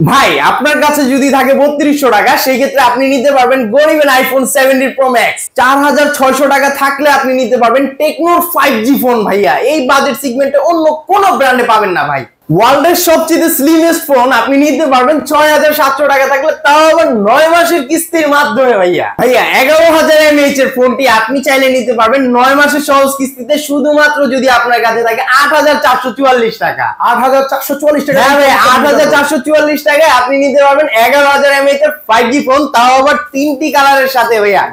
ভাই আপনার কাছে যদি থাকে 3200 টাকা সেই ক্ষেত্রে আপনি নিতে পারবেন গরিবের আইফোন 17 প্রো ম্যাক্স। 4600 টাকা থাকলে আপনি নিতে পারবেন টেকনোর 5G ফোন। ভাইয়া এই বাজেট সেগমেন্টে অন্য কোনো ব্র্যান্ডে পাবেন না ভাই। ওয়ার্ল্ডের সবচেয়ে স্লিমেস্ট ফোন আপনি নিতে পারবেন 6700 টাকা থাকলে, তাও আবার 9 মাসের কিস্তির মাধ্যমে। ভাইয়া 11000 mAh এর ফোনটি আপনি চাইলে নিতে পারবেন 9 মাসের সহজ কিস্তিতে, শুধুমাত্র যদি আপনার কাছে থাকে 8444 টাকা। 8444 টাকা? হ্যাঁ ভাই, 8444 টাকায় আপনি নিতে পারবেন 11000 mAh এর 5G ফোন, তাও আবার তিনটি কালারের সাথে। ভাইয়া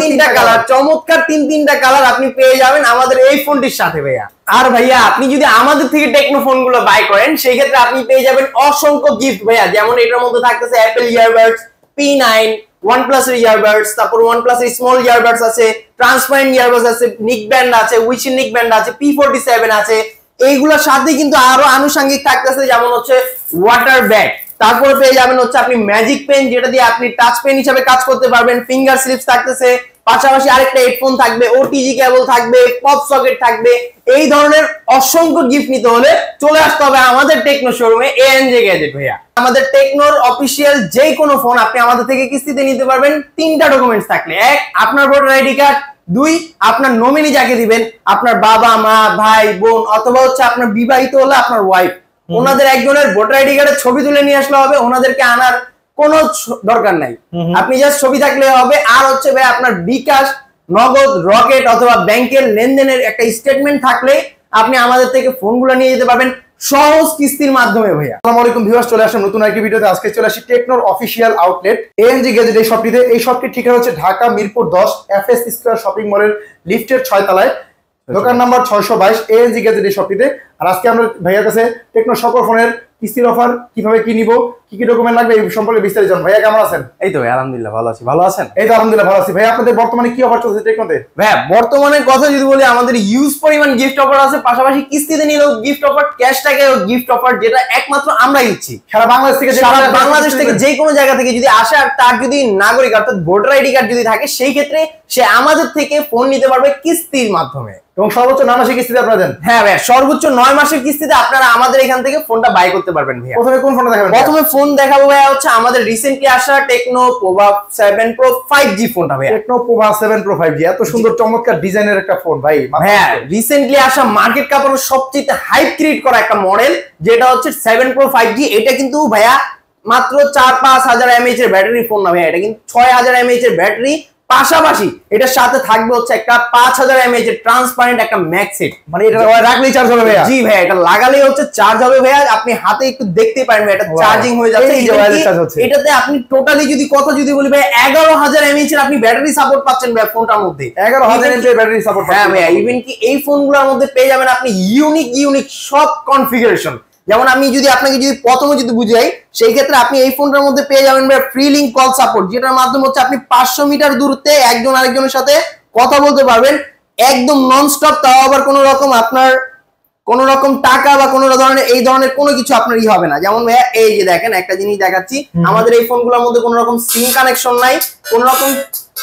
তিনটা কালার, চমৎকার তিনটা কালার আপনি পেয়ে যাবেন আমাদের এই ফোনটির সাথে ভাইয়া। আর ভাইয়া আপনি যদি আমাদের থেকে টেকনো ফোন গুলো বাই করেন সেই ক্ষেত্রে আপনি পেয়ে যাবেন অসংখ্য গিফট ভাইয়া। যেমন এটার মধ্যে থাকতেছে অ্যাপল ইয়ারবাডস, P9, OnePlus এর ইয়ারবাডস, তারপর OnePlus এর স্মল ইয়ারবাডস আছে, ট্রান্সপারেন্ট ইয়ারবাডস আছে, নিক ব্যান্ড আছে, উইশিন নিক ব্যান্ড আছে, P47 আছে। এইগুলোর সাথে কিন্তু আরো আনুষঙ্গিক থাকতেছে, যেমন হচ্ছে ওয়াটার ব্যাগ, তারপর পেয়ে যাবেন হচ্ছে আপনি ম্যাজিক পেন, যেটা দিয়ে আপনি টাচ পেন হিসেবে কাজ করতে পারবেন, ফিঙ্গার স্লিপস থাকতেছে, পাশাপাশি আরেকটা হেডফোন থাকবে, ওটিজি কেবল থাকবে, পপ সকেট থাকবে। এই ধরনের অসংখ্য গিফট নিতে হলে চলে আসতে হবে আমাদের টেকনো শোরুমে ANJ গ্যাজেট। ভাইয়া আমাদের টেকনোর অফিসিয়াল যে কোনো ফোন আপনি আমাদের থেকে কিস্তিতে নিতে পারবেন তিনটা ডকুমেন্টস থাকলে। এক, আপনার ভোটার আইডি কার্ড। দুই, আপনার নমিনি যাকে দিবেন, আপনার বাবা মা ভাই বোন, অথবা হচ্ছে আপনার বিবাহিত হলে আপনার ওয়াইফ, ওনাদের একজনের ভোটার আইডি কার্ডের ছবি তুলে নিয়ে আসলে হবে, ওনাদেরকে আনার কোনো দরকার নাই, আপনি জাস্ট ছবি থাকলে হবে। আর হচ্ছে ভাই আপনার বিকাশ, নগদ, রকেট অথবা ব্যাংকের লেনদেনের একটা স্টেটমেন্ট থাকলে আপনি আমাদের থেকে ফোনগুলো নিয়ে যেতে পারবেন সহজ কিস্তির মাধ্যমে। ভাইয়া আসসালামু আলাইকুম ভিউয়ার্স, চলে আসলাম নতুন একটি ভিডিওতে। আজকে চলে আসি টেকনোর অফিসিয়াল আউটলেট ANJ গ্যাজেট এই শপটিতে। এই শপটির ঠিকানা হচ্ছে Dhaka Mirpur 10 FS square shopping মলের লিফটের 6 তলায়, দোকান নাম্বার 622, ANJ গ্যাজেট এই শপটিতে। আর আজকে আমরা ভাইয়ার কাছে টেকনো সকল ফোনের কিস্তির অফার, কিভাবে কি নিব, কি কি ডকুমেন্ট লাগবে এই সম্পর্কে বিস্তারিত জানবো। ভাইয়া কেমন আছেন? এই তো ভাই আলহামদুলিল্লাহ ভালো আছি, ভালো আছেন? এই তো আলহামদুলিল্লাহ ভালো আছি। ভাইয়া আপনাদের বর্তমানে কি অফার চলছে টেকনোতে? ভাইয়া বর্তমানে কথা যদি বলি, আমাদের ইউজ পরিমাণ গিফট অফার আছে, পাশাপাশি কিস্তিতে নিলেও গিফট অফার, ক্যাশ টাকায়ও গিফট অফার, যেটা একমাত্র আমরাই দিচ্ছি। সারা বাংলাদেশ থেকে যে কোনো জায়গা থেকে যদি আসে আর তার যদি নাগরিক অর্থাৎ ভোটার আইডি কার্ড যদি থাকে, সেই ক্ষেত্রে সে আমাদের থেকে ফোন নিতে পারবে কিস্তির মাধ্যমে। এবং সর্বোচ্চ 9 মাসের কিস্তিতে আপনারা দেন? হ্যাঁ ভাইয়া, সর্বোচ্চ 9 মাসের কিস্তিতে আপনারা আমাদের এখান থেকে ফোনটা বাই করতে পারবেন। ভাইয়া প্রথমে কোন ফোনটা দেখাবেন? প্রথমে ফোন দেখাবো ভাইয়া হচ্ছে আমাদের রিসেন্টলি আসা টেকনো পোভা 7 প্রো 5G ফোনটা। ভাইয়া টেকনো পোভা 7 প্রো 5G এত সুন্দর চমৎকার ডিজাইনের একটা ফোন ভাই। হ্যাঁ, রিসেন্টলি আসা মার্কেট কাপানোর সবচেয়ে হাইপ ক্রিয়েট করা একটা মডেল, যেটা হচ্ছে 7 প্রো 5G। এটা কিন্তু ভাইয়া মাত্র 4-5 হাজার mAh এর ব্যাটারি ফোন না ভাইয়া, এটা কিন্তু 6000 mAh এর ব্যাটারি, পাশাপাশি এটার সাথে থাকবে হচ্ছে একটা 5000 mAh এর ট্রান্সপারেন্ট একটা ম্যাক্সেট। মানে এটা রাখলেই চার্জ হবে ভাইয়া? জি ভাইয়া, এটা লাগালেই হচ্ছে চার্জ হবে ভাইয়া। আপনি হাতে একটু দেখতে পারেন ভাই, এটা চার্জিং হয়ে যাচ্ছে। এটাতে আপনি টোটালি যদি কথা যদি বলি ভাই 11000 mAh এর আপনি ব্যাটারি সাপোর্ট পাচ্ছেন ভাই ফোনটার মধ্যে। 11000 mAh এর ব্যাটারি সাপোর্ট? হ্যাঁ ভাইয়া, ইভেন কি এই ফোনগুলোর মধ্যে পেয়ে যাবেন আপনি ইউনিক সব কনফিগারেশন। যেমন আমি যদি আপনাকে যদি প্রথমে যদি বুঝাই, সেই ক্ষেত্রে আপনি এই ফোনটার মধ্যে পেয়ে যাবেন ভাই ফ্রি লিংক কল সাপোর্ট, যেটার মাধ্যমে হচ্ছে আপনি 500 মিটার দূরত্বে একজন আরেকজনের সাথে কথা বলতে পারবেন একদম নন স্টপ। তাও আবার কোনো রকম আপনার কোন রকম টাকা বা কোন ধরনের এই ধরনের কোনো কিছু আপনার হবে না। যেমন ভাইয়া এই যে দেখেন একটা জিনিস দেখাচ্ছি, আমাদের এই ফোনগুলোর মধ্যে কোনো রকম সিম কানেকশন নাই, কোন রকম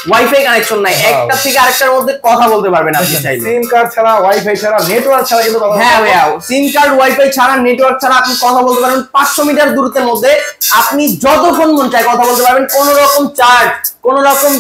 ওয়াইফাই কানেকশন নাই, একটা থেকে আরেকটার মধ্যে কথা বলতে পারবেন আপনি চাইলে। সিম কার্ড ছাড়া, ওয়াইফাই ছাড়া, নেটওয়ার্ক ছাড়া কিন্তু কথা। হ্যাঁ ভাইয়া, সিম কার্ড, ওয়াইফাই ছাড়া, নেটওয়ার্ক ছাড়া আপনি কথা বলতে পারবেন 500 মিটার দূরত্বের মধ্যে। আপনি যতক্ষণ মন চায় কথা বলতে পারবেন, কোন রকম চার্জ, কোন রকম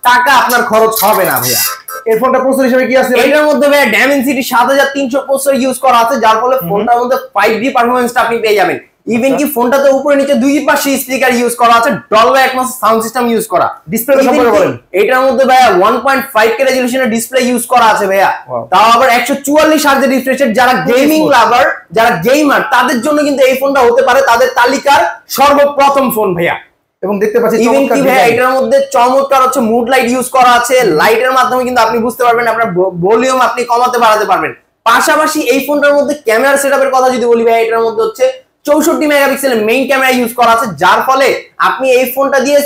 টাকা আপনার খরচ হবে না ভাইয়া। এই ফোনটা প্রসেসর হিসেবে কি আছে? এটার মধ্যে ভাইয়া Dimensity 7300 প্রসেসর ইউজ করা আছে, যার ফলে ফোনটার মধ্যে 5G পারফরম্যান্সটা আপনি পেয়ে যাবেন। ইভেন কি ফোনটাতে উপরে নিচে দুই পাশে স্পিকার ইউজ করা আছে, Dolby Atmos sound system use করা। ডিসপ্লে সম্পর্কে বলেন। এটার মধ্যে ভাইয়া 1.5K রেজোলিউশনের ডিসপ্লে ইউজ করা আছে ভাইয়া, তাও আবার 144 হার্জ রিফ্রেশ রেট। যারা গেমিং লাভার, যারা গেমার, তাদের জন্য কিন্তু এই ফোনটা হতে পারে তাদের তালিকার সর্বপ্রথম ফোন ভাইয়া। এবং দেখতে পাচ্ছি চমৎকার ভাইয়া, এটার মধ্যে চমৎকার হচ্ছে মুড লাইট ইউজ করা আছে। লাইটের মাধ্যমে কিন্তু আপনি বুঝতে পারবেন, আপনার ভলিউম আপনি কমাতে বাড়াতে পারবেন। পাশাপাশি এই ফোনটার মধ্যে ক্যামেরা সেটআপের কথা যদি বলি ভাই, এটার মধ্যে হচ্ছে 64 মেগাপিক্সেলের মেইন ক্যামেরা ইউজ করা আছে, যার ফলে আপনি এই ফোনটা দিয়ে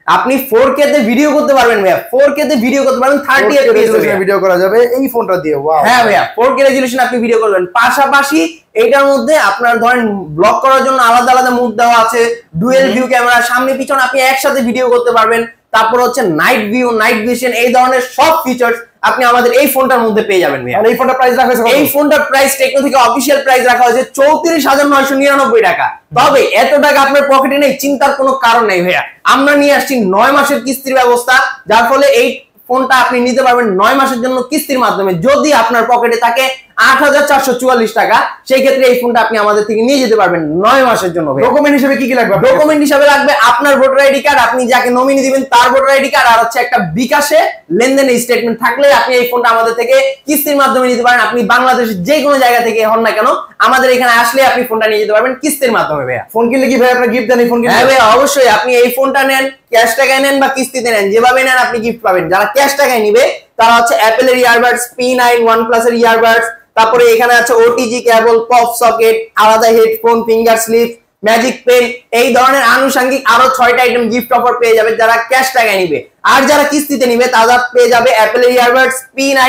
আপনি 4K তে ভিডিও করতে পারবেন ভাইয়া। 4K তে ভিডিও করতে পারবেন, 30 fps ভিডিও করা যাবে এই ফোনটা দিয়ে। ওয়াও, হ্যাঁ ভাইয়া 4K রেজোলিউশন আপনি ভিডিও করবেন। পাশাপাশি এটার মধ্যে আপনার ধরেন ব্লগ করার জন্য আলাদা আলাদা মুড দেওয়া আছে, ডুয়েল ভিউ ক্যামেরা, সামনে পিছনে আপনি একসাথে ভিডিও করতে পারবেন। তারপর হচ্ছে নাইট ভিউ, নাইট ভিশন, এই ধরনের সব ফিচার্স আপনি আমাদের এই ফোনটার মধ্যে পেয়ে যাবেন ভাইয়া। আর এই ফোনটার প্রাইস রাখা হয়েছে, এই ফোনটার প্রাইস টেকনো থেকে অফিশিয়াল প্রাইস রাখা হয়েছে 34,999 টাকা। তবে এত টাকা আপনার পকেটে নেই, চিন্তার কোনো কারণ নেই ভাইয়া। আমরা নিয়ে আসছি 9 মাসের কিস্তির ব্যবস্থা, যার ফলে এই ফোনটা আপনি নিতে পারবেন 9 মাসের জন্য কিস্তির মাধ্যমে। যদি আপনার পকেটে থাকে 8,444 টাকা, সেই ক্ষেত্রে এই ফোনটা আপনি আমাদের থেকে নিয়ে যেতে পারবেন 9 মাসের জন্য। ডকুমেন্ট হিসেবে কি কি লাগবে? ডকুমেন্ট হিসেবে লাগবে আপনার ভোটার আইডি কার্ড, আপনি যাকে নমিনি দিবেন তার ভোটার আইডি কার্ড, আর হচ্ছে একটা বিকাশে লেনদেনের স্টেটমেন্ট থাকলে আপনি এই ফোনটা আমাদের থেকে কিস্তির মাধ্যমে নিতে পারেন। আপনি বাংলাদেশের যে কোনো জায়গা থেকে হন না কেন, আমাদের এখানে আসলে আপনি ফোনটা নিয়ে যেতে পারবেন কিস্তির মাধ্যমে ভাইয়া। ফোন কিনলে কি ভাই আপনারা গিফট দেন? এই ফোন কিনলে? হ্যাঁ ভাইয়া, অবশ্যই। আপনি এই ফোনটা নেন, ক্যাশ টাকায় নেন বা কিস্তিতে নেন, যেভাবে নেন আপনি গিফট পাবেন। যারা ক্যাশ টাকায় নিবে তারা হচ্ছে অ্যাপেলের ইয়ারবাডস, P9, OnePlus এর ইয়ারবাডস, তারপরে এখানে আছে ওটিজি কেবল, পপ সকেট, আলাদা headphone, finger slip, magic pen, এই ধরনের আনুষঙ্গিক আরো 6টা আইটেম গিফট অফার পেয়ে যাবে যারা ক্যাশ টাকায় নিবে। আর যারা কিস্তিতে নিবে তারা পেয়ে যাবে অ্যাপেলের ইয়ারবাডস, P9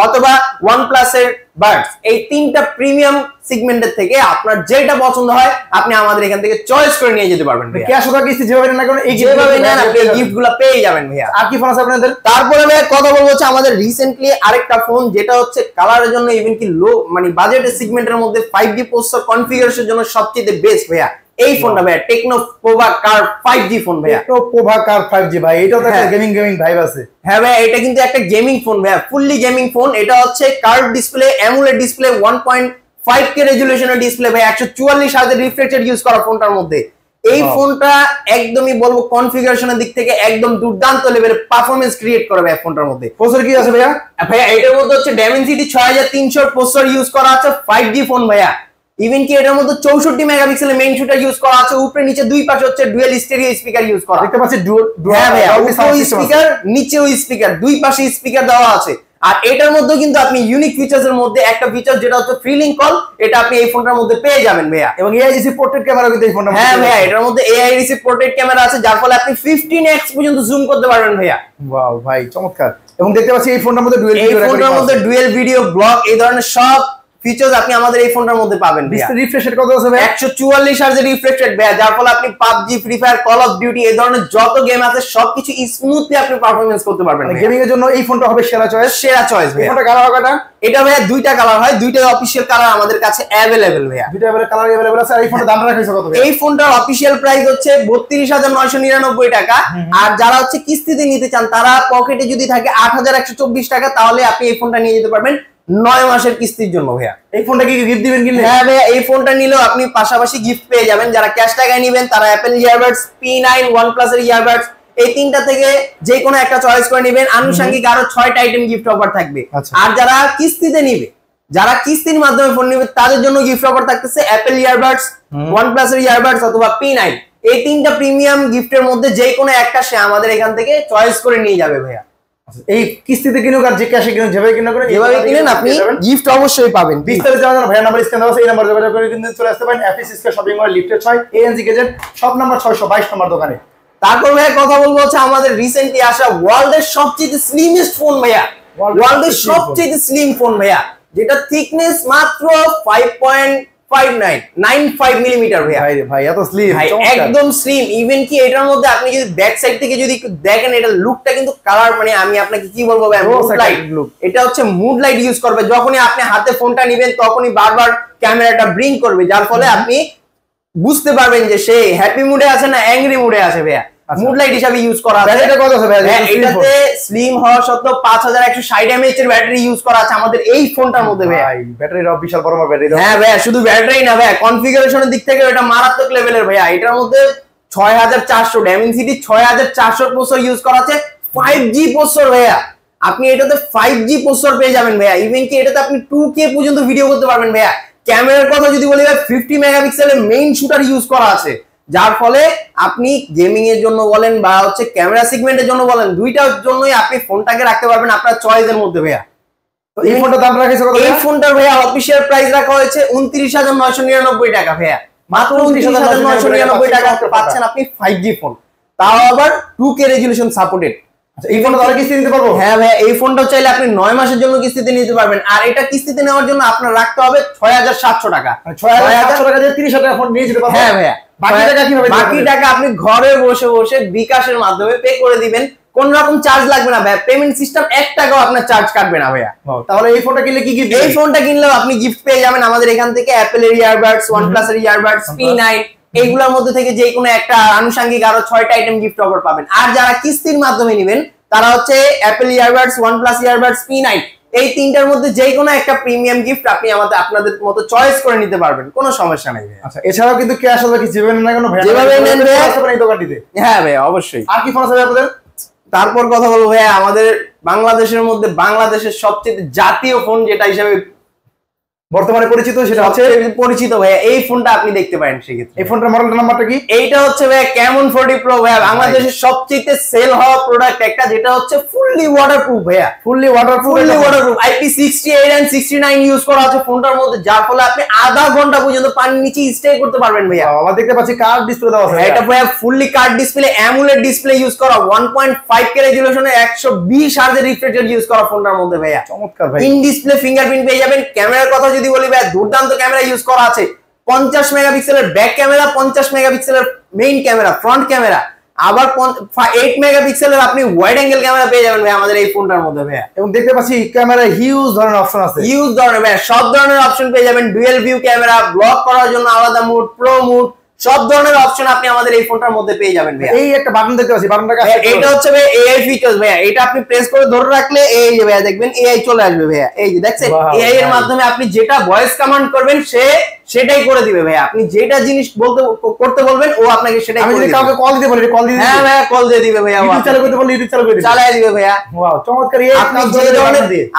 অথবা OnePlus এর বাডস। এই 3টা প্রিমিয়াম সেগমেন্টের থেকে আপনার যেটা পছন্দ হয় আপনি আমাদের এখান থেকে চয়েস করে নিয়ে যেতে পারবেন। ক্যাশ অথবা কিস্তি যেভাবে নেন না কেন এই যেভাবে নেন আপনি এই গিফটগুলো পেয়ে যাবেন ভাইয়া। আর কি ফোন আছে আপনাদের? তারপরে ভাই কথা বলবো হচ্ছে আমাদের রিসেন্টলি আরেকটা ফোন, যেটা হচ্ছে কালারের জন্য ইভেন কি লো মানে বাজেটের সেগমেন্টের মধ্যে 5G প্রসেসর কনফিগারেশনের জন্য সবচেয়ে বেস্ট ভাইয়া এই ফোনটা ভাইয়া। টেকনো পোভা কার 5G ফোন ভাইয়া। টেকনো পোভা কার 5G ভাই, এটাও তো একটা গেমিং ভাইব আছে। হ্যাঁ ভাইয়া, এটা কিন্তু একটা গেমিং ফোন ভাইয়া, ফুললি গেমিং ফোন। এটা হচ্ছে curve display, AMOLED display, 1.5K রেজোলিউশনের ডিসপ্লে ভাই, 144 হার্জ রিফ্রেশ রেট ইউজ করা ফোনটার মধ্যে। এই ফোনটা একদমই বলবো কনফিগারেশনের দিক থেকে একদম দুর্দান্ত লেভেলের পারফরম্যান্স ক্রিয়েট করে ভাই ফোনটার মধ্যে। প্রসেসর কি আছে ভাইয়া? ভাইয়া এটার মধ্যে হচ্ছে Dimensity 6300 প্রসেসর ইউজ করা আছে, 5G ফোন ভাইয়া। ইভেন কি এটার মধ্যে 64 মেগাপিক্সেলের মেইন শুটার ইউজ করা আছে, উপরে নিচে দুই পাশে হচ্ছে ডুয়াল স্টেরিও স্পিকার ইউজ করা। দেখতে পাচ্ছি হ্যাঁ ভাইয়া, উপরেও স্পিকার নিচেও স্পিকার, দুই পাশে স্পিকার দেওয়া আছে। আর এটার মধ্যে কিন্তু আপনি ইউনিক ফিচার্স এর মধ্যে একটা ফিচার যেটা হচ্ছে ফ্রিলিং কল, এটা আপনি এই ফোনটার মধ্যে পেয়ে যাবেন ভাইয়া। এবং AIGC পোর্ট্রেট ক্যামেরা কিন্তু এই ফোনটার মধ্যে। হ্যাঁ ভাইয়া, এটার মধ্যে AIGC পোর্ট্রেট ক্যামেরা আছে, যার ফলে আপনি 15x পর্যন্ত জুম করতে পারবেন ভাইয়া। ওয়াও ভাই চমৎকার। এবং দেখতে পাচ্ছি এই ফোনটার মধ্যে ডুয়াল ভিডিও ব্লগ, এই ধরনের সব ফিচার্স আপনি আমাদের এই ফোনটার মধ্যে পাবেন। রিফ্রেশ রেট কত আছে ভাই? 144 হার্জের রিফ্রেশ রেট ভাইয়া, যার ফলে আপনি PUBG, free fire, call of duty এই ধরনের যত গেম আছে সবকিছু স্মুথলি আপনি পারফরম্যান্স করতে পারবেন। গেমিং এর জন্য এই ফোনটা হবে সেরা চয়েস। সেরা চয়েস ভাইয়া। ফোনটা কালার কয়টা? এটা ভাইয়া দুইটা কালার হয়, দুইটা অফিশিয়াল কালার আমাদের কাছে अवेलेबल ভাইয়া। দুইটা কালার अवेलेबल আছে। আর এই ফোনটার দাম রাখা হয়েছে কত ভাই? এই ফোনটার অফিশিয়াল প্রাইস হচ্ছে 32,999 টাকা। আর যারা হচ্ছে কিস্তিতে নিতে চান তারা পকেটে যদি থাকে 8,124 টাকা, তাহলে আপনি এই ফোনটা নিয়ে যেতে পারবেন 9 মাসের কিস্তির জন্য ভাইয়া। এই ফোনটা কি গিফট দিবেন কিনলে? হ্যাঁ ভাইয়া, এই ফোনটা নিলেও আপনি পাশাপাশি গিফট পেয়ে যাবেন। যারা ক্যাশ টাকায় নেবেন তারা অ্যাপেল ইয়ারবাডস, P9, OnePlus এর ইয়ারবাডস, এই তিনটা থেকে যে কোনো একটা চয়েস করে নেবেন। আনুষঙ্গিক আরো 6টা আইটেম গিফট অফার থাকবে। আর যারা কিস্তিতে নিবে, যারা কিস্তির মাধ্যমে ফোন নেবে তাদের জন্য গিফট অফার থাকতেছে অ্যাপেল ইয়ারবাডস, OnePlus এর ইয়ারবাডস অথবা P9। এই তিনটা প্রিমিয়াম গিফটের মধ্যে যে কোনো একটা সে আমাদের এখান থেকে চয়েস করে নিয়ে যাবে ভাইয়া। এই কিস্তিতে কিনুক আর যে ক্যাশে কিনুক, যেভাবে কিনুক যেভাবে কিনেন আপনি গিফট অবশ্যই পাবেন। বিস্তারিত জানার ভাইয়া নাম্বার স্ক্রিনে দেওয়া আছে, এই নাম্বার যোগাযোগ করে কিন্তু চলে আসতে পারেন FS স্কয়ার শপিং মল লিফটের 6 ANG গেজেট শপ নাম্বার 622 নম্বর দোকানে। তারপর ভাইয়া কথা বলবো হচ্ছে আমাদের রিসেন্টলি আসা ওয়ার্ল্ডের সবচেয়ে স্লিমেস্ট ফোন ভাইয়া। ওয়ার্ল্ডের সবচেয়ে স্লিম ফোন ভাইয়া, যেটা থিকনেস মাত্র 5.95 মিলিমিটার ভাইয়া। ভাই এত স্লিম, একদম স্লিম। ইভেন কি এটার মধ্যে আপনি যদি ব্যাক সাইড থেকে যদি একটু দেখেন, এটা লুকটা কিন্তু কালার মানে আমি আপনাকে কি বলবো ভাই, মুড লাইট লুক। এটা হচ্ছে মুড লাইট ইউজ করবে, যখনই আপনি হাতে ফোনটা নেবেন তখনই বারবার ক্যামেরাটা ব্লিঙ্ক করবে, যার ফলে আপনি বুঝতে পারবেন যে সে হ্যাপি মুডে আছে না অ্যাংরি মুডে আছে ভাইয়া। মুড লাইট হিসেবে ইউজ করা আছে। ব্যাটারিটা কত আছে ভাই? এটাতে স্লিম হওয়া সত্ত্বেও 5160 mAh এর ব্যাটারি ইউজ করা আছে আমাদের এই ফোনটার মধ্যে ভাই। ব্যাটারিটা বিশাল বড় ব্যাটারি। হ্যাঁ ভাই, শুধু ব্যাটারি না ভাই, কনফিগারেশনের দিক থেকে এটা মারাত্মক লেভেলের ভাইয়া। এটার মধ্যে 6400 Dimensity 6400 প্রসেসর ইউজ করা আছে, 5G প্রসেসর ভাইয়া। আপনি এটাতে 5G প্রসেসর পেয়ে যাবেন ভাইয়া। ইভেন কি এটাতে আপনি 2K পর্যন্ত ভিডিও করতে পারবেন ভাইয়া। ক্যামেরার কথা যদি বলি ভাই, 50 মেগাপিক্সেলের মেইন শুটার ইউজ করা আছে, যার ফলে আপনি গেমিং এর জন্য বলেন বা হচ্ছে ক্যামেরা সেগমেন্টের জন্য বলেন, দুইটার জন্যই আপনি ফোনটাকে রাখতে পারবেন আপনার চয়েসের মধ্যে ভাইয়া। তো এই ফোনটার দাম রাখা হয়েছে কত? এই ফোনটার ভাইয়া অফিশিয়াল প্রাইস রাখা হয়েছে 29,999 টাকা ভাইয়া। মাত্র 29,999 টাকা পাচ্ছেন আপনি 5G ফোন, তাও আবার 2K রেজোলিউশন সাপোর্টেড। এই ফোনটা তাহলে কিস্তি নিতে পারবো? হ্যাঁ ভাইয়া, এই ফোনটাও চাইলে আপনি 9 মাসের জন্য কিস্তিতে নিতে পারবেন। আর এটা কিস্তিতে নেওয়ার জন্য আপনার রাখতে হবে 6,700 টাকা। 6,700 টাকা দিয়ে 30,000 টাকা ফোন নিয়ে যেতে পারবো। হ্যাঁ ভাইয়া, বাকি টাকা আপনি ঘরে বসে বসে বিকাশের মাধ্যমে পে করে দিবেন। কোন রকম চার্জ লাগবে না ভাইয়া, পেমেন্ট সিস্টেম 1 টাকাও আপনার চার্জ কাটবে না ভাইয়া। তাহলে এই ফোনটা কিনলে কি গিফট? এই ফোনটা কিনলেও আপনি গিফট পেয়ে যাবেন আমাদের এখান থেকে অ্যাপল এর ইয়ারবাডস, OnePlus এর ইয়ারবাডস, P9 এইগুলোর মধ্যে থেকে যে কোনো একটা আনুষঙ্গিক আরো 6টা আইটেম গিফট অফার পাবেন। আর যারা কিস্তির মাধ্যমে নেবেন তারা হচ্ছে Apple earbuds, OnePlus earbuds, P9 এই তিনটার মধ্যে যে কোনো একটা প্রিমিয়াম গিফট আপনি আপনাদের মতো চয়েস করে নিতে পারবেন, কোনো সমস্যা নাই ভাই। আচ্ছা, এছাড়াও কিন্তু ক্যাশ অথবা কিছু দিবেন না, কোনো ভাই যেভাবে নেন ভাই এই দোকানটিতে। হ্যাঁ ভাই অবশ্যই। আর কি ফোন আছে আপনাদের? তারপর কথা বলবো ভাই আমাদের বাংলাদেশের মধ্যে বাংলাদেশের সবচেয়ে জাতীয় ফোন যেটা হিসেবে বর্তমানে পরিচিত সেটা হচ্ছে পরিচিত ভাইয়া, এই ফোনটা আপনি দেখতে পারেন। সেক্ষেত্রে এই ফোনটার মডেল নাম্বারটা কি? এইটা হচ্ছে ভাইয়া Camon 40 Pro ভাইয়া, বাংলাদেশের সবচেয়ে সেল হওয়া প্রোডাক্ট একটা, যেটা হচ্ছে ফুললি ওয়াটারপ্রুফ ভাইয়া, fully waterproof IP68 and 69 use করা আছে ফোনটার মধ্যে, যার ফলে আপনি আধা ঘন্টা পর্যন্ত পানির নিচে স্টে করতে পারবেন ভাইয়া। আমরা দেখতে পাচ্ছি কার্ড ডিসপ্লে দেওয়া আছে। এটা ভাইয়া fully card display, AMOLED display use করা, 1.5K রেজোলিউশনে 120 hertz refresh rate use করা ফোনটার মধ্যে ভাইয়া। চমৎকার ভাই। ইন ডিসপ্লে ফিঙ্গারপ্রিন্ট পেয়ে যাবেন। ক্যামেরার কথা যদি বলি ভাই, দুর্দান্ত ক্যামেরা ইউজ করা আছে, 50 মেগাপিক্সেলের ব্যাক ক্যামেরা, 50 মেগাপিক্সেলের মেইন ক্যামেরা ফ্রন্ট ক্যামেরা, আবার 8 মেগাপিক্সেলের আপনি ওয়াইড অ্যাঙ্গেল ক্যামেরা পেয়ে যাবেন ভাই আমাদের এই ফোনটার মধ্যে ভাইয়া। এবং দেখতে পাচ্ছি ক্যামেরা হিউজ ধরনের অপশন আছে, হিউজ ধরনের ভাইয়া, সব ধরনের অপশন পেয়ে যাবেন। ডুয়েল ভিউ ক্যামেরা, ব্লগ করার জন্য আলাদা মুড, প্রো মুড, সব ধরনের অপশন আপনি আমাদের এই ফোনটার মধ্যে পেয়ে যাবেন ভাইয়া। এই একটা বাটন দেখতে পাচ্ছি, বাটনটা এটা হচ্ছে ভাই এআই ফিচারস ভাইয়া, এটা আপনি প্রেস করে ধরে রাখলে এই যে ভাইয়া দেখবেন এআই চলে আসবে ভাইয়া। এই যে দেখছেন এআই এর মাধ্যমে আপনি যেটা ভয়েস কমান্ড করবেন সেটাই করে দিবে ভাইয়া। আপনি যেটা জিনিস করতে বলবেন ও আপনাকে সেটাই করে দিবে। আমি যদি কাউকে কল দিতে বলি, কল দিয়ে হ্যাঁ ভাইয়া কল দিয়ে দিবে ভাইয়া। ইউটিউব চালু করতে বলি, ইউটিউব চালু করে দিবে, চালিয়ে দিবে ভাইয়া। ওয়াও চমৎকার। এই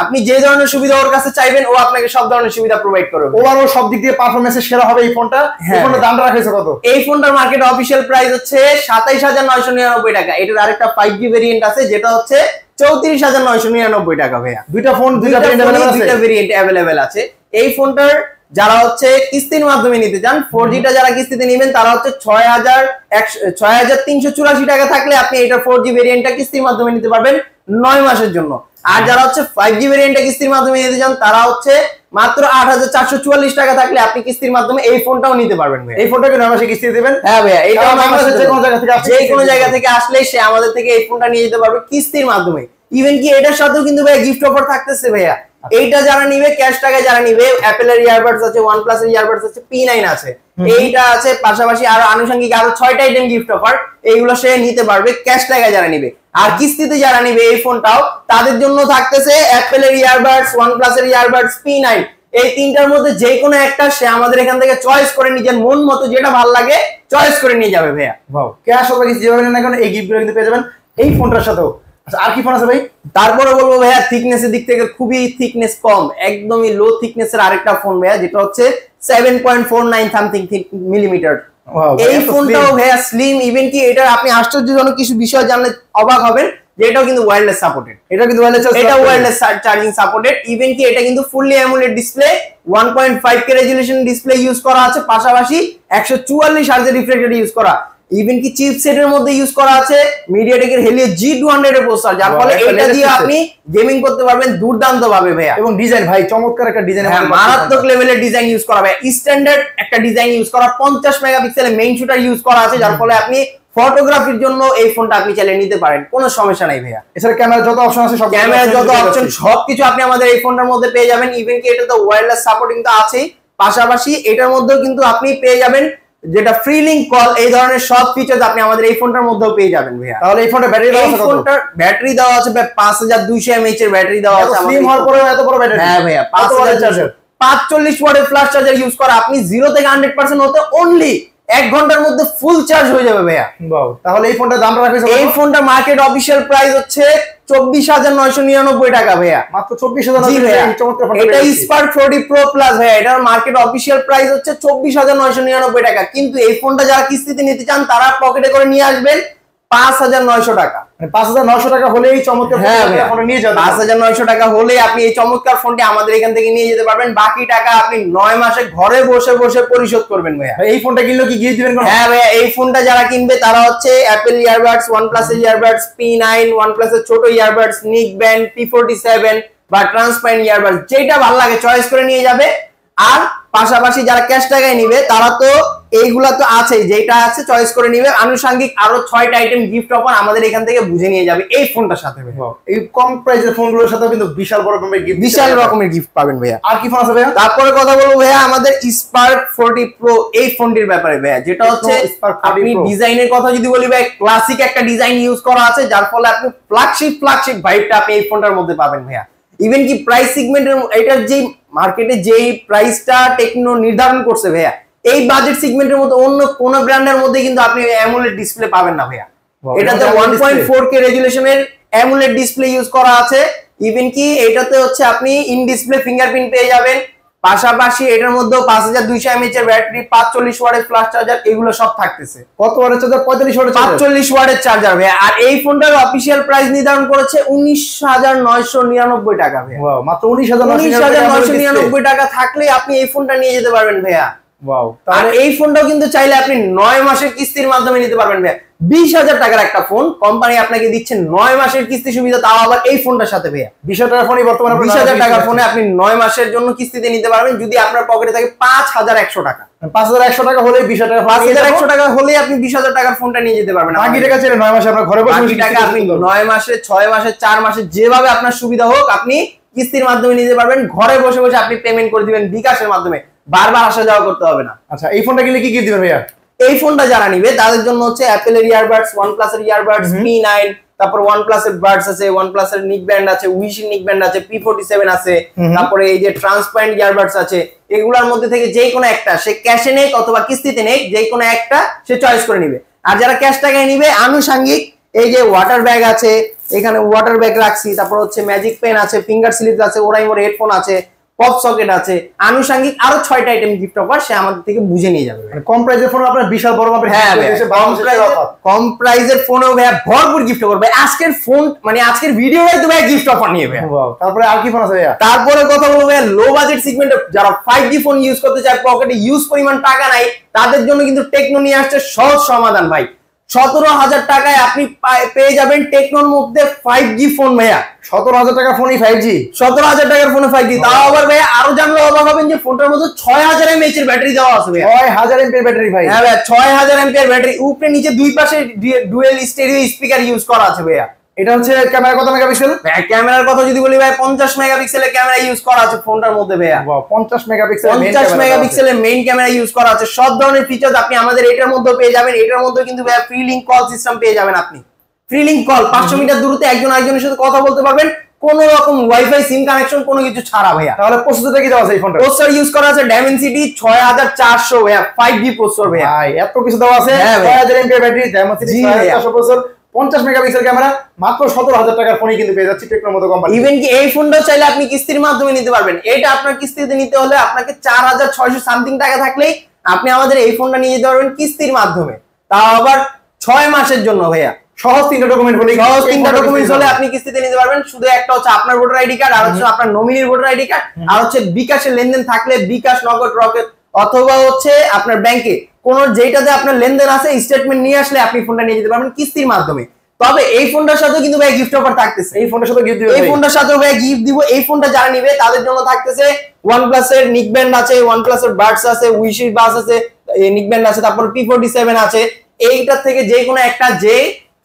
আপনি যে ধরনের সুবিধা ওর কাছে চাইবেন ও আপনাকে সব ধরনের সুবিধা প্রোভাইড করবে। ওভারঅল সব দিক দিয়ে পারফরম্যান্সে সেরা হবে এই ফোনটা। এই ফোনটার দামটা রাখেছে কত? এই ফোনটার মার্কেট অফিশিয়াল প্রাইস হচ্ছে 27999 টাকা। এটার আরেকটা 5G ভেরিয়েন্ট আছে যেটা হচ্ছে 34999 টাকা ভাইয়া। দুইটা ফোন দুইটা ভেরিয়েন্ট अवेलेबल আছে। এই ফোনটার যারা হচ্ছে কিস্তির মাধ্যমে নিতে চান, 4Gটা যারা কিস্তিতে নেবেন তারা হচ্ছে 6384 টাকা থাকলে আপনি এটা 4G ভেরিয়েন্টটা কিস্তির মাধ্যমে নিতে পারবেন 9 মাসের জন্য। আর যারা হচ্ছে 5G ভেরিয়েন্টটা কিস্তির মাধ্যমে নিতে চান তারা হচ্ছে মাত্র 8444 টাকা থাকলে আপনি কিস্তির মাধ্যমে এই ফোনটাও নিতে পারবেন ভাই। এই ফোনটাকে 9 মাসে কিস্তি দিবেন? হ্যাঁ ভাইয়া, এটা বাংলাদেশের যে কোনো জায়গা থেকে যে কোনো জায়গা থেকে আসলে সে আমাদের থেকে এই ফোনটা নিয়ে যেতে পারবে কিস্তির মাধ্যমে। ইভেন কি এটার সাথেও কিন্তু ভাইয়া গিফট অফার থাকতেছে ভাইয়া। এইটা যারা নিবে ক্যাশ টাকায়, যারা নিবে অ্যাপল এর ইয়ারবাডস আছে, OnePlus এর ইয়ারবাডস আছে, P9 আছে, এইটা আছে, পাশাপাশি আরো আনুষঙ্গিক আরো 6টা আইটেম গিফট অফার, এইগুলো সে নিতে পারবে ক্যাশ টাকায় যারা নিবে। আর কিস্তিতে যারা নিবে এই ফোনটাও তাদের জন্য থাকতেছে অ্যাপল এর ইয়ারবাডস, OnePlus এর ইয়ারবাডস, P9 এই তিনটার মধ্যে যে কোনো একটা সে আমাদের এখান থেকে চয়েস করে নিজের মন মতো যেটা ভালো লাগে চয়েস করে নিয়ে যাবে ভাইয়া। ওয়াও, ক্যাশ অথবা কিছু যেভাবে নেন না কেন এই গিফটগুলো কিন্তু পেয়ে যাবেন এই ফোনটার সাথেও। আচ্ছা, আর কি ফোন আছে ভাই? তারপরে বলবো ভাইয়া থিকনেসের দিক থেকে খুবই থিকনেস কম, একদমই লো থিকনেসের আরেকটা ফোন ভাইয়া, যেটা হচ্ছে 7.49 সামথিং মিলিমিটার। এই ফোনটাও ভাইয়া স্লিম। ইভেন কি এটা আপনি আশ্চর্যজনক কিছু বিষয় জানলে অবাক হবেন যে এটাও কিন্তু ওয়্যারলেস সাপোর্টেড। এটা কিন্তু ওয়্যারলেস চার্জিং সাপোর্টেড। ইভেন কি এটা কিন্তু fully AMOLED display, 1.5K resolution display use করা আছে, পাশাপাশি 144 হার্জের রিফ্রেশ রেট ইউজ করা। ইভেন কি চিপসেটের মধ্যে ইউজ করা আছে মিডিয়াটেকের হেলিও G200 এর প্রসেসর, যার ফলে এটা দিয়ে আপনি গেমিং করতে পারবেন দুর্দান্ত ভাবে ভাইয়া। এবং ডিজাইন ভাই চমৎকার একটা ডিজাইন, মারাত্মক লেভেলের ডিজাইন ইউজ করা ভাই, স্ট্যান্ডার্ড একটা ডিজাইন ইউজ করা, 50 মেগাপিক্সেলের মেইন শুটার ইউজ করা আছে, যার ফলে আপনি ফটোগ্রাফির জন্য এই ফোনটা আপনি চাইলে নিতে পারেন, কোনো সমস্যা নাই ভাইয়া। এছাড়া ক্যামেরা যত অপশন আছে সব ক্যামেরা যত অপশন সবকিছু আপনি আমাদের এই ফোনটার মধ্যে পেয়ে যাবেন। ইভেন কি এটা তো ওয়্যারলেস সাপোর্টিং তো আছেই, পাশাপাশি এটার মধ্যেও কিন্তু আপনি পেয়ে যাবেন যেটা ফ্রি লিংক কল, এই ধরনের সব ফিচারস আপনি আমাদের এই ফোনটার মধ্যেও পেয়ে যাবেন ভাইয়া। তাহলে এই ফোনটা ব্যাটারি দেওয়া আছে কত? এই ফোনটার ব্যাটারি দেওয়া আছে 5200 mAh এর ব্যাটারি দেওয়া আছে। স্লিম হওয়ার পরে এত বড় ব্যাটারি? হ্যাঁ ভাইয়া, 45 ওয়াটের ফ্ল্যাশ চার্জার ইউজ করা, আপনি 0 থেকে 100% হতে অনলি 1 ঘন্টার মধ্যে ফুল চার্জ হয়ে যাবে ভাইয়া। ওয়াও, তাহলে এই ফোনটার দামটা রাখেছে? এই ফোনটা মার্কেট অফিশিয়াল প্রাইস হচ্ছে 24999 টাকা ভাইয়া, মাত্র 24000। এটা স্পার্ক 40 Pro Plus ভাইয়া, এটার মার্কেট অফিশিয়াল প্রাইস হচ্ছে 24999 টাকা। কিন্তু এই ফোনটা যারা কিস্তিতে নিতে চান তারা পকেটে করে নিয়ে আসবেন 5900 টাকা। মানে 5900 টাকা হলে এই চমৎকার ফোনটা নিয়ে যাবেন। 5900 টাকা হলে আপনি এই চমৎকার ফোনটি আমাদের এখান থেকে নিয়ে যেতে পারবেন। বাকি টাকা আপনি 9 মাসে ঘরে বসে বসে পরিশোধ করবেন ভাইয়া। এই ফোনটা কিনলে কি গিফট দিবেন? হ্যাঁ ভাইয়া, এই ফোনটা যারা কিনবে তারা হচ্ছে অ্যাপল ইয়ারবাডস, OnePlus এর ইয়ারবাডস, P9, OnePlus এর ছোট ইয়ারবাডস, নিক ব্যান্ড, P47 বা ট্রান্সপারেন্ট ইয়ারবাডস, যেটা ভালো লাগে চয়েস করে নিয়ে যাবে। আর পাশাপাশি যারা ক্যাশ টাকায় নিবে তারা তো এইগুলা তো আছে, যেটা আছে চয়েস করে নিবে। আনুষঙ্গিক আরো 6টা আইটেম গিফট অফার আমাদের এখান থেকে বুঝে নিয়ে যাবে এই ফোনটার সাথে ভাইয়া। এই কম প্রাইসের ফোনগুলোর সাথে কিন্তু বিশাল বড় রকমের গিফট, বিশাল রকমের গিফট পাবেন ভাইয়া। আর কি ফোন আছে ভাইয়া? তারপরে কথা বলবো ভাইয়া আমাদের স্পার্ক 40 প্রো এই ফোনটির ব্যাপারে ভাইয়া, যেটা হচ্ছে আপনি ডিজাইনের কথা যদি বলি ভাই, ক্লাসিক একটা ডিজাইন ইউজ করা আছে, যার ফলে আপনি ফ্ল্যাগশিপ ভাইবটা আপনি এই ফোনটার মধ্যে পাবেন ভাইয়া। ইভেন কি প্রাইস সেগমেন্টের এটার যে মার্কেটে যেই প্রাইসটা টেকনো নির্ধারণ করছে ভাইয়া, এই বাজেট সেগমেন্টের মধ্যে অন্য কোন ব্র্যান্ডের মধ্যে কিন্তু আপনি অ্যামোলেড ডিসপ্লে পাবেন না ভাইয়া। এটাতে 1.4K রেজুলেশনের অ্যামোলেড ডিসপ্লে ইউজ করা আছে। ইভেন কি এটাতে হচ্ছে আপনি ইন ডিসপ্লে ফিঙ্গারপ্রিন্ট পেয়ে যাবেন, পাশাপাশি এটার মধ্যে 5200 mAh এর ব্যাটারি, 45 ওয়াটের ফ্ল্যাশ চার্জার, এগুলো সব থাকতেছে। কত ওয়াটের চার্জার? 45 ওয়াটের চার্জার ভাই। আর এই ফোনটার অফিশিয়াল প্রাইস নির্ধারণ করেছে 19,999 টাকা ভাই। ওয়াও, মাত্র 19,999 টাকা থাকলে আপনি এই ফোনটা নিয়ে যেতে পারবেন ভাইয়া। ওয়াও, আর এই ফোনটাও কিন্তু চাইলে আপনি 9 মাসের কিস্তির মাধ্যমে নিতে পারবেন ভাইয়া। 20,000 টাকার একটা ফোন কোম্পানি আপনাকে দিচ্ছে 9 মাসের কিস্তি সুবিধা, তাও আবার এই ফোনটার সাথে ভাইয়া। 20,000 টাকার ফোনই বর্তমানে 20,000 টাকার ফোনে আপনি 9 মাসের জন্য কিস্তিতে নিতে পারবেন, যদি আপনার পকেটে থাকে 5,100 টাকা। 5,100 টাকা হলে 20,000 টাকা, 5,100 টাকা হলে আপনি 20,000 টাকার ফোনটা নিয়ে যেতে পারবেন। বাকি টাকা ছেড়ে 9 মাসে আপনার ঘরে বসে বাকি টাকা আপনি 9 মাসে, 6 মাসে, 4 মাসে, যেভাবে আপনার সুবিধা হোক আপনি কিস্তির মাধ্যমে নিতে পারবেন। ঘরে বসে বসে আপনি পেমেন্ট করে দিবেন বিকাশের মাধ্যমে, বারবার আসা যাওয়া করতে হবে না। আচ্ছা, এই ফোনটা কিনলে কি কি দিবেন ভাইয়া? এই ফোনটা যারা নিবে তাদের জন্য হচ্ছে অ্যাপেলের ইয়ারবাডস, OnePlus এর ইয়ারবাডস P9, তারপর OnePlus এর বাডস আছে, OnePlus এর নিক ব্যান্ড আছে, উইশির নিক ব্যান্ড আছে, P47 আছে, তারপরে এই যে ট্রান্সপারেন্ট ইয়ারবাডস আছে। এগুলোর মধ্যে থেকে যে কোনো একটা সে ক্যাশে নেক অথবা কিস্তিতে নেক, যে কোনো একটা সে চয়েস করে নিবে। আর যারা ক্যাশ টাকায় নিবে, আনুষঙ্গিক এই যে ওয়াটার ব্যাগ আছে, এখানে ওয়াটার ব্যাগ রাখছি, তারপর হচ্ছে ম্যাজিক পেন আছে, ফিঙ্গার স্লিপ আছে, ওরাইমোর হেডফোন আছে, পপ সকেট আছে, আনুষঙ্গিক আরো 6টা আইটেম গিফট অফার সে আমাদের থেকে বুঝে নিয়ে যাবে। কম প্রাইসের ফোন আপনার বিশাল বড় মাপের, হ্যাঁ কম প্রাইসের ফোনও ভাই ভরপুর গিফট করবে। আজকের ফোন মানে আজকের ভিডিওটাই তো ভাই গিফট অফার নিয়ে ভাই। তারপরে আর কি ফোন আছে ভাইয়া? তারপরে কথা বলবো ভাই লো বাজেট সেগমেন্টে যারা 5G ফোন ইউজ করতে চায়, পকেটে ইউজ পরিমাণ টাকা নাই, তাদের জন্য কিন্তু টেকনো নিয়ে আসছে সহজ সমাধান ভাই। 17,000 টাকায় আপনি পেয়ে যাবেন টেকনোর মধ্যে 5G ফোন ভাইয়া। 17,000 টাকা ফোনই 5G? 17,000 টাকার ফোনে 5G, তাও আবার ভাই আরো জানলে অবাক হবেন যে ফোনটার মধ্যে 6,000 mAh এর ব্যাটারি দেওয়া আছে ভাই। 6,000 mAh ব্যাটারি ভাই? হ্যাঁ ভাই, 6,000 mAh ব্যাটারি, উপরে নিচে দুই পাশে ডুয়েল স্টেরিও স্পিকার ইউজ করা আছে ভাইয়া। এটা হচ্ছে ক্যামেরা কত মেগাপিক্সেল? ক্যামেরার কথা যদি বলি ভাই 50 মেগাপিক্সেলের ক্যামেরা ইউজ করা আছে ফোনটার মধ্যে ভাইয়া। 50 মেগাপিক্সেল, 50 মেগাপিক্সেলের মেইন ক্যামেরা ইউজ করা আছে। সব ধরনের ফিচার আপনি আমাদের এটার মধ্যে পেয়ে যাবেন। এটার মধ্যে কিন্তু ভাইয়া ফ্রি লিংক কল সিস্টেম পেয়ে যাবেন। আপনি ফ্রি লিংক কল 500 মিটার দূরত্বে একজন আরেকজনের সাথে কথা বলতে পারবেন, কোনো রকম ওয়াইফাই সিম কানেকশন কোনো কিছু ছাড়া ভাইয়া। তাহলে প্রসেসরটা কি দেওয়া আছে এই ফোনটা? প্রসেসর ইউজ করা আছে Dimensity 6400 ভাইয়া, 5G প্রসেসর ভাইয়া। ভাই এত কিছু দেওয়া আছে, 6,000 mAh battery, Dimensity 6400 processor, 50 megapixel camera, মাত্র 17,000 টাকার ফোনই কিন্তু পেয়ে যাচ্ছি টেকনোর মতো কোম্পানি। ইভেন কি এই ফোনটাও চাইলে আপনি কিস্তির মাধ্যমে নিতে পারবেন। এটা আপনার কিস্তিতে নিতে হলে আপনাকে 4,600 সামথিং টাকা থাকলেই আপনি আমাদের এই ফোনটা নিয়ে যেতে পারবেন কিস্তির মাধ্যমে, তাও আবার 6 মাসের জন্য ভাইয়া। সহজ 3টা ডকুমেন্ট হলে, সহজ 3টা ডকুমেন্টস হলে আপনি কিস্তিতে নিতে পারবেন। শুধু একটা হচ্ছে আপনার ভোটার আইডি কার্ড, আর হচ্ছে আপনার নমিনির ভোটার আইডি কার্ড, আর হচ্ছে বিকাশের লেনদেন থাকলে বিকাশ, নগদ, রকেট অথবা হচ্ছে আপনার ব্যাংকে কোন যেটাতে আপনার লেনদেন আছে স্টেটমেন্ট নিয়ে আসলে আপনি ফোনটা নিয়ে যেতে পারবেন কিস্তির মাধ্যমে। তবে এই ফোনটার সাথে কিন্তু ভাই গিফট অফার থাকতেছে। এই ফোনটার সাথে গিফট দিব, এই ফোনটার সাথে ভাই গিফট দিব। এই ফোনটা যারা নিবে তাদের জন্য থাকতেছে OnePlus এর নিক ব্যান্ড আছে, OnePlus এর বাডস আছে, উইশির বাস আছে, নিক ব্যান্ড আছে, তারপর P47 আছে। এইটার থেকে যে কোনো একটা যে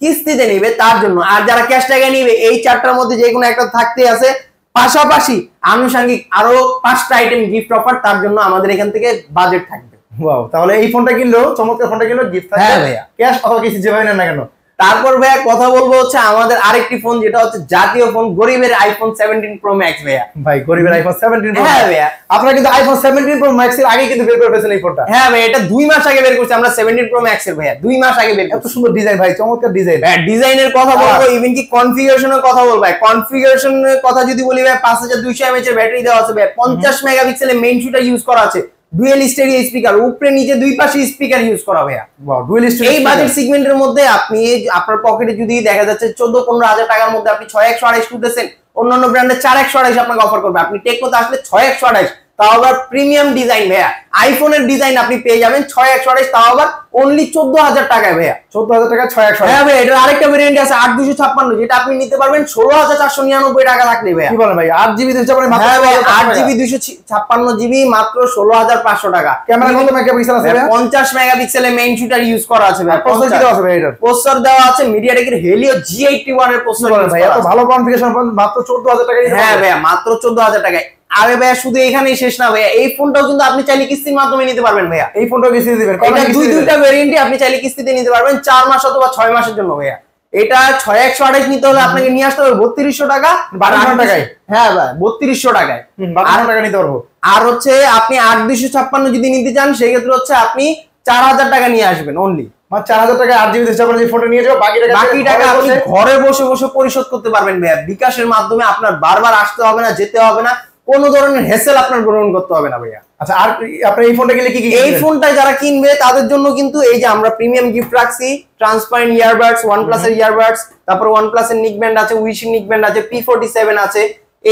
কিস্তিতে নিবে তার জন্য। আর যারা ক্যাশ টাকায় নিবে এই 4টার মধ্যে যে কোনো একটা থাকতে আছে। পাশাপাশি আনুষঙ্গিক আরো 5টা আইটেম গিফট অফার, তার জন্য আমাদের এখান থেকে বাজেট থাকবে। ওয়াও, তাহলে এই ফোনটা কিনলেও, চমৎকার ফোনটা কিনলেও গিফট থাকবে। হ্যাঁ ভাইয়া, ক্যাশ অথবা কিছু যেভাবে নেন না কেন। তারপর ভাইয়া কথা বলবো হচ্ছে আমাদের আরেকটি ফোন, যেটা হচ্ছে জাতীয় ফোন, গরিবের iPhone 17 Pro Max ভাইয়া। ভাই গরিবের iPhone 17 Pro Max। হ্যাঁ ভাইয়া, আপনারা কিন্তু iPhone 17 Pro Max এর আগে কিন্তু বের করে ফেলেছেন এই ফোনটা। হ্যাঁ ভাই, এটা 2 মাস আগে বের করছি আমরা 17 Pro Max এর ভাইয়া, 2 মাস আগে বের করছি। এত সুন্দর ডিজাইন ভাই, চমৎকার ডিজাইন। হ্যাঁ, ডিজাইনের কথা বলবো, ইভেন কি কনফিগারেশনের কথা বলবো ভাই। কনফিগারেশনের কথা যদি বলি ভাই, 5200 mAh এর ব্যাটারি দেওয়া আছে ভাই, 50 মেগাপিক্সেলের মেইন শুটার ইউজ করা আছে, ডুয়েল স্টেরিও স্পিকার, উপরে নিচে দুই পাশে স্পিকার ইউজ করা ভাইয়া। Wow, dual stereo. এই বাজেট সেগমেন্টের মধ্যে আপনি আপনার পকেটে যদি দেখা যাচ্ছে 14-15 হাজার টাকার মধ্যে আপনি 6128 খুঁজতেছেন, অন্যান্য ব্র্যান্ডে 4128 আপনাকে অফার করবে। আপনি টেকনোতে আসলে 6128 তাও আবার প্রিমিয়াম ডিজাইন ভাইয়া। আইফোনের ডিজাইন আপনি পেয়ে যাবেন 6128, তাও আবার অনলি 14000 টাকায় ভাইয়া। 14000 টাকা 6128। হ্যাঁ ভাই, এটার আরেকটা ভেরিয়েন্ট আছে 8256, যেটা আপনি নিতে পারবেন 16499 টাকা থাকলে ভাইয়া। কি বলেন ভাই, 8GB 256 মাত্র? হ্যাঁ ভাই, 8GB 256GB মাত্র 16500 টাকা। ক্যামেরা কত মেগাপিক্সেল আছে ভাই? 50 মেগাপিক্সেলের মেইন শুটার ইউজ করা আছে ভাই। প্রসেসর কি দেওয়া আছে ভাই এটার? প্রসেসর দেওয়া আছে মিডিয়াটেকের হেলিও G81 এর প্রসেসর ভাই। এত ভালো কনফিগারেশন মাত্র 14000 টাকায়। হ্যাঁ ভাইয়া, মাত্র 14000 টাকায়। আরে ভাইয়া, শুধু এখানেই শেষ না ভাইয়া, এই ফোনটাও কিন্তু আপনি চাইলে কিস্তির মাধ্যমে নিতে পারবেন ভাইয়া। এই ফোনটাও কিস্তিতে দিবেন? এটা দুইটা ভেরিয়েন্টই আপনি চাইলে কিস্তিতে নিতে পারবেন 4 মাস অথবা 6 মাসের জন্য ভাইয়া। এটা 6128 নিতে হলে আপনাকে নিয়ে আসতে হবে 3200 টাকা। 5200 টাকায়? হ্যাঁ ভাই, 3200 টাকায় 5200 টাকা নিতে পারবো। আর হচ্ছে আপনি 8256 যদি নিতে চান, সেক্ষেত্রে হচ্ছে আপনি 4000 টাকা নিয়ে আসবেন অনলি। মানে 4000 টাকায় 8GB 256 যে ফোনটা নিয়ে যাও, বাকি টাকা আপনি ঘরে বসে বসে পরিশোধ করতে পারবেন ভাইয়া। বিকাশের মাধ্যমে আপনার বারবার আসতে হবে না, যেতে হবে না, কোনো ধরনের হেসেল আপনার গ্রহণ করতে হবে না ভাইয়া। আচ্ছা, আর আপনি এই ফোনটা গেলে কি কি? এই ফোনটা যারা কিনবে তাদের জন্য কিন্তু এই যে আমরা প্রিমিয়াম গিফট রাখছি, ট্রান্সপারেন্ট ইয়ারবাডস, OnePlus এর ইয়ারবাডস, তারপর OnePlus এর নিক ব্যান্ড আছে, উইশ নিক ব্যান্ড আছে, P47 আছে।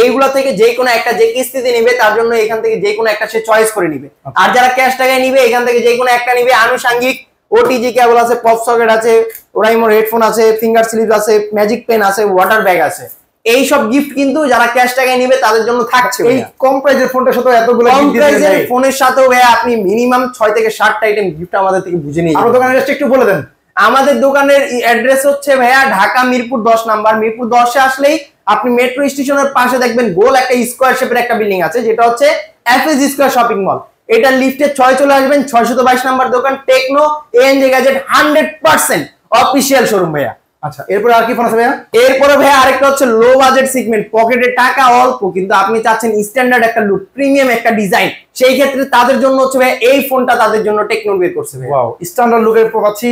এইগুলা থেকে যে কোনো একটা, যে কিস্তিতে নিবে তার জন্য এখান থেকে যে কোনো একটা সে চয়েস করে নিবে। আর যারা ক্যাশ টাকায় নিবে এখান থেকে যে কোনো একটা নিবে। আনুষঙ্গিক ওটিজি কেবল আছে, পপ সকেট আছে, ওরাইমোর হেডফোন আছে, ফিঙ্গার স্লিপ আছে, ম্যাজিক পেন আছে, ওয়াটার ব্যাগ আছে। এই সব গিফট কিন্তু যারা ক্যাশ টাকায় নিবে তাদের জন্য থাকছে। এই কম প্রাইসের ফোনটার সাথে এতগুলো কম প্রাইসের ফোনের সাথেও ভাইয়া আপনি মিনিমাম 6 থেকে 7টা আইটেম গিফট আমাদের থেকে বুঝে নিয়ে যাবেন। আমার দোকানের অ্যাড্রেসটা একটু বলে দেন। আমাদের দোকানের অ্যাড্রেস হচ্ছে ভাইয়া ঢাকা মিরপুর 10 নাম্বার। মিরপুর 10 এ আসলেই আপনি মেট্রো স্টেশনের পাশে দেখবেন গোল একটা স্কয়ার শেপের একটা বিল্ডিং আছে, যেটা হচ্ছে এফএস স্কয়ার শপিং মল। এটা লিফটে 6 চলে আসবেন, 622 নাম্বার দোকান, টেকনো এএনজে গ্যাজেট 100% অফিশিয়াল শোরুম ভাইয়া। আচ্ছা, এরপরে আর কি ফোন আছে ভাইয়া? এরপরে ভাইয়া আরেকটা হচ্ছে লো বাজেট সেগমেন্ট, পকেটে টাকা অল্প কিন্তু আপনি চাচ্ছেন স্ট্যান্ডার্ড একটা লুক, প্রিমিয়াম একটা ডিজাইন, সেই ক্ষেত্রে তাদের জন্য হচ্ছে ভাইয়া এই ফোনটা তাদের জন্য টেকনো বের করছে ভাইয়া। ওয়াও, স্ট্যান্ডার্ড লুকের পাচ্ছি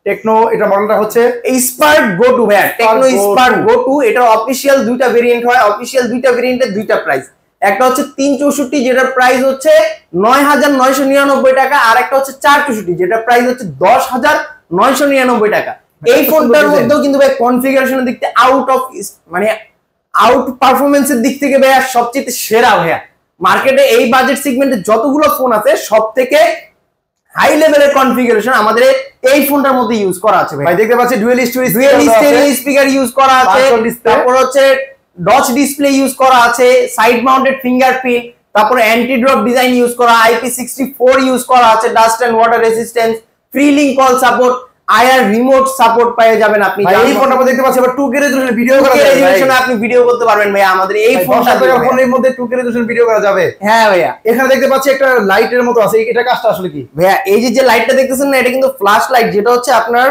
টেকনো। এটা মডেলটা হচ্ছে স্পার্ক গো টু ভাইয়া, টেকনো স্পার্ক গো টু। এটা অফিশিয়াল দুইটা ভেরিয়েন্ট হয়, অফিশিয়াল দুইটা ভেরিয়েন্টের দুইটা প্রাইস। একটা হচ্ছে 364 যেটার প্রাইস হচ্ছে 9999 টাকা, আর একটা হচ্ছে 464 যেটার প্রাইস হচ্ছে 10999 টাকা। এই ফোনটার মধ্যেও কিন্তু ভাই কনফিগারেশনের দিক থেকে আউট পারফরম্যান্সের দিক থেকে ভাইয়া সবচেয়ে সেরা ভাইয়া। মার্কেটে এই বাজেট সেগমেন্টে যতগুলো ফোন আছে সব থেকে হাই লেভেলের কনফিগারেশন আমাদের এই ফোনটার মধ্যে ইউজ করা আছে ভাই। দেখতে পাচ্ছি ডুয়াল স্টেরিও স্পিকার ইউজ করা আছে, তারপর হচ্ছে ডচ ডিসপ্লে ইউজ করা আছে, সাইড মাউন্টেড ফিঙ্গারপ্রিন্ট, তারপর অ্যান্টি ড্রপ ডিজাইন ইউজ করা, IP64 ইউজ করা আছে, dust and water resistance, free link call support, IR remote support পেয়ে যাবেন আপনি। এই ফোনটা দেখতে পাচ্ছি আবার 2K রেজোলিউশন ভিডিও করা যাবে, রেজোলিউশনে আপনি ভিডিও করতে পারবেন ভাই আমাদের এই ফোনের মধ্যে 2K রেজোলিউশন ভিডিও করা যাবে। হ্যাঁ ভাইয়া, এখানে দেখতে পাচ্ছি একটা লাইটের মতো আছে, এটা কাজটা আসলে কি ভাইয়া? এই যে লাইটটা দেখতেছেন না, এটা কিন্তু ফ্ল্যাশ লাইট, যেটা হচ্ছে আপনার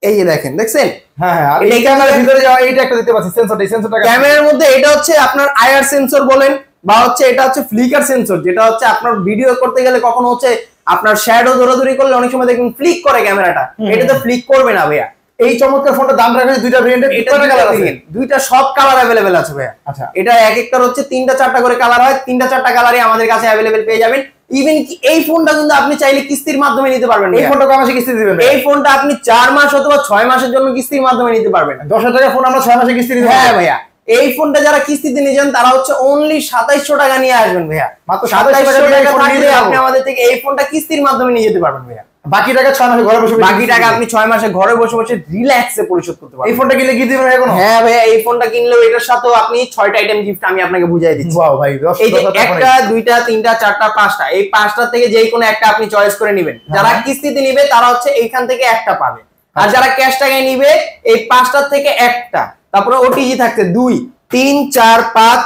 এই যে দেখেন, দেখছেন? হ্যাঁ হ্যাঁ, আর এই ক্যামেরার ভিতরে যাওয়া এইটা একটা দেখতে পাচ্ছি সেন্সর, এই সেন্সরটা ক্যামেরার মধ্যে এটা হচ্ছে আপনার আইআর সেন্সর বলেন, বা হচ্ছে এটা হচ্ছে ফ্লিকার সেন্সর, যেটা হচ্ছে আপনার ভিডিও করতে গেলে কখনো হচ্ছে আপনার শ্যাডো দৌড়াদৌড়ি করলে অনেক সময় দেখবেন ফ্লিক করে ক্যামেরাটা, এটা তো ফ্লিক করবে না ভাইয়া। এই চমৎকার ফোনটা দাম রাখা দুইটা ভেরিয়েন্টের, এটা কালার আছে, দুইটা সব কালার अवेलेबल আছে ভাইয়া। আচ্ছা, এটা এক একটার হচ্ছে 3টা 4টা করে কালার হয়, 3টা 4টা কালারই আমাদের কাছে अवेलेबल পেয়ে যাবেন। ইভেন কি এই ফোনটা কিন্তু আপনি চাইলে কিস্তির মাধ্যমে নিতে পারবেন। এই ফোনটা কয় মাসে কিস্তি দিবেন? এই ফোনটা আপনি 4 মাস অথবা 6 মাসের জন্য কিস্তির মাধ্যমে নিতে পারবেন। 10,000 টাকা ফোন আমরা 6 মাসে কিস্তি দিতে হ্যাঁ ভাইয়া, এই ফোনটা যারা কিস্তিতে নিয়ে যান তারা হচ্ছে অনলি 2700 টাকা নিয়ে আসবেন ভাইয়া। মাত্র 2700 টাকা থাকলে আপনি আমাদের থেকে এই ফোনটা কিস্তির মাধ্যমে নিয়ে যেতে পারবেন ভাইয়া। বাকি টাকা 6 মাসে ঘরে বসে, বাকি টাকা আপনি 6 মাসে ঘরে বসে বসে রিল্যাক্সে পরিশোধ করতে পারবেন। এই ফোনটা কিনলে কি দিবেন এখন? হ্যাঁ ভাইয়া, এই ফোনটা কিনলেও এটার সাথেও আপনি 6টা আইটেম গিফট আমি আপনাকে বুঝাই দিচ্ছি। ওয়াও ভাই, এই যে একটা, দুইটা, তিনটা, চারটা, পাঁচটা, এই পাঁচটা থেকে যে কোনো একটা আপনি চয়েস করে নেবেন। যারা কিস্তিতে নিবে তারা হচ্ছে এইখান থেকে একটা পাবে, আর যারা ক্যাশ টাকায় নিবে এই পাঁচটার থেকে একটা। তারপরে ওটিজি থাকছে 2, 3, 4, 5,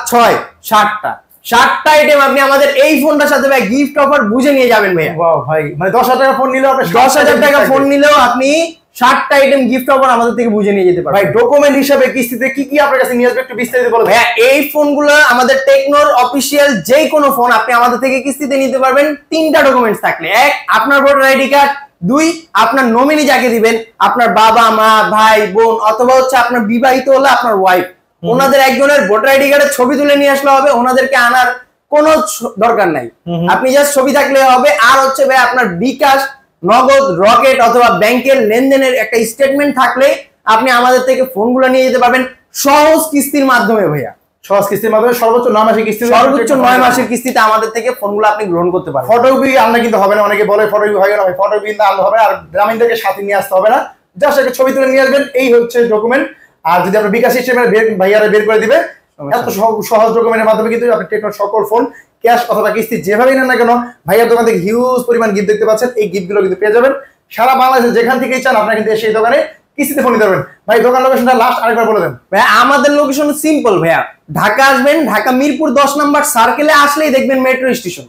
6, 7টা আইটেম আপনি আমাদের এই ফোনটার সাথে ভাই গিফট অফার বুঝে নিয়ে যাবেন ভাইয়া। ওয়াও ভাই, মানে 10,000 টাকা ফোন নিলেও আপনি 10,000 টাকা ফোন নিলেও আপনি 7টা আইটেম গিফট অফার আমাদের থেকে বুঝে নিয়ে যেতে পারবেন। ভাই ডকুমেন্ট হিসাবে কিস্তিতে কি কি আপনার কাছে নিয়ে আসবে একটু বিস্তারিত বলুন ভাইয়া। এই ফোনগুলো আমাদের টেকনোর অফিশিয়াল যে কোনো ফোন আপনি আমাদের থেকে কিস্তিতে নিতে পারবেন 3টা ডকুমেন্টস থাকলে। 1, আপনার ভোটার আইডি কার্ড। 2, আপনার নমিনি যাকে দিবেন, আপনার বাবা মা ভাই বোন, অথবা হচ্ছে আপনার বিবাহিত হলে আপনার ওয়াইফ, ওনাদের একজনের ভোটার আইডি কার্ডের ছবি তুলে নিয়ে আসলে হবে, ওনাদেরকে আনার কোনো দরকার নাই, আপনি জাস্ট ছবি থাকলে হবে। আর হচ্ছে ভাই আপনার বিকাশ, নগদ, রকেট অথবা ব্যাংকের লেনদেনের একটা স্টেটমেন্ট থাকলে আপনি আমাদের থেকে ফোনগুলো নিয়ে যেতে পারবেন সহজ কিস্তির মাধ্যমে ভাইয়া। সহজ কিস্তির মাধ্যমে সর্বোচ্চ 9 মাসের কিস্তি, সর্বোচ্চ 9 মাসের কিস্তিতে আমাদের থেকে ফোনগুলো আপনি গ্রহণ করতে পারবেন। ফটোকপি আনলে কিন্তু হবে না, অনেকে বলে ফটোকপি হয় না ভাই, ফটোকপি আনলে হবে না, আর গ্রামীণ থেকে সাথে নিয়ে আসতে হবে না, জাস্ট একটা ছবি তুলে নিয়ে আসবেন, এই হচ্ছে ডকুমেন্ট। আর যদি আপনার বিকাশ সিস্টেমে ভাইয়ারা বের করে দিবে, এত সহজ ডকুমেন্টের মাধ্যমে কিন্তু আপনি টেকনোর সকল ফোন ক্যাশ অথবা কিস্তি যেভাবেই নেন না কেন, ভাইয়ার দোকান থেকে হিউজ পরিমাণ গিফট দেখতে পাচ্ছেন, এই গিফটগুলো কিন্তু পেয়ে যাবেন সারা বাংলাদেশে যেখান থেকেই চান, আপনারা কিন্তু সেই দোকানে কিস্তিতে ফোন নিতে পারবেন। ভাই দোকান লোকেশনটা লাস্ট আরেকবার বলে দেন। ভাই আমাদের লোকেশন সিম্পল ভাইয়া, ঢাকা আসবেন, ঢাকা মিরপুর 10 নম্বর সার্কেলে আসলেই দেখবেন মেট্রো স্টেশন।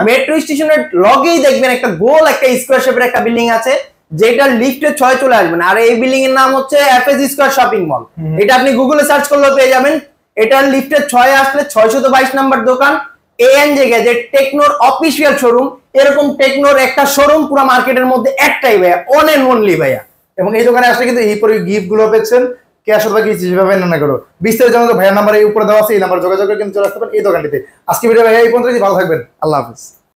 মেট্রো স্টেশনের লগেই দেখবেন একটা গোল একটা স্কয়ার শেপের একটা বিল্ডিং আছে, যেটা লিফটে 6 চলে আসবেন। আর এই বিল্ডিং এর নাম হচ্ছে এফএস স্কয়ার শপিং মল। এটা আপনি গুগলে সার্চ করলেও পেয়ে যাবেন। এটা লিফটে 6 আসলে 622 নম্বর দোকান, এএনজে গ্যাজেট টেকনোর অফিশিয়াল শোরুম। এরকম টেকনোর একটা শোরুম পুরো মার্কেটের মধ্যে একটাই ভাইয়া, অন এন্ড অনলি ভাইয়া। এবং এই দোকানে আসলে কিন্তু এই পরে গিফট গুলো পেয়েছেন ক্যাশ অথবা কিস্তি যেভাবে নেন না করো। বিস্তারিত জানাতে ভাইয়ার নাম্বার এই উপরে দেওয়া আছে, এই নাম্বার যোগাযোগ করে কিন্তু চলে আসতে পারেন এই দোকানটিতে। আজকে ভিডিও ভাইয়া এই পর্যন্তই, ভালো থাকবেন, আল্লাহ হাফেজ।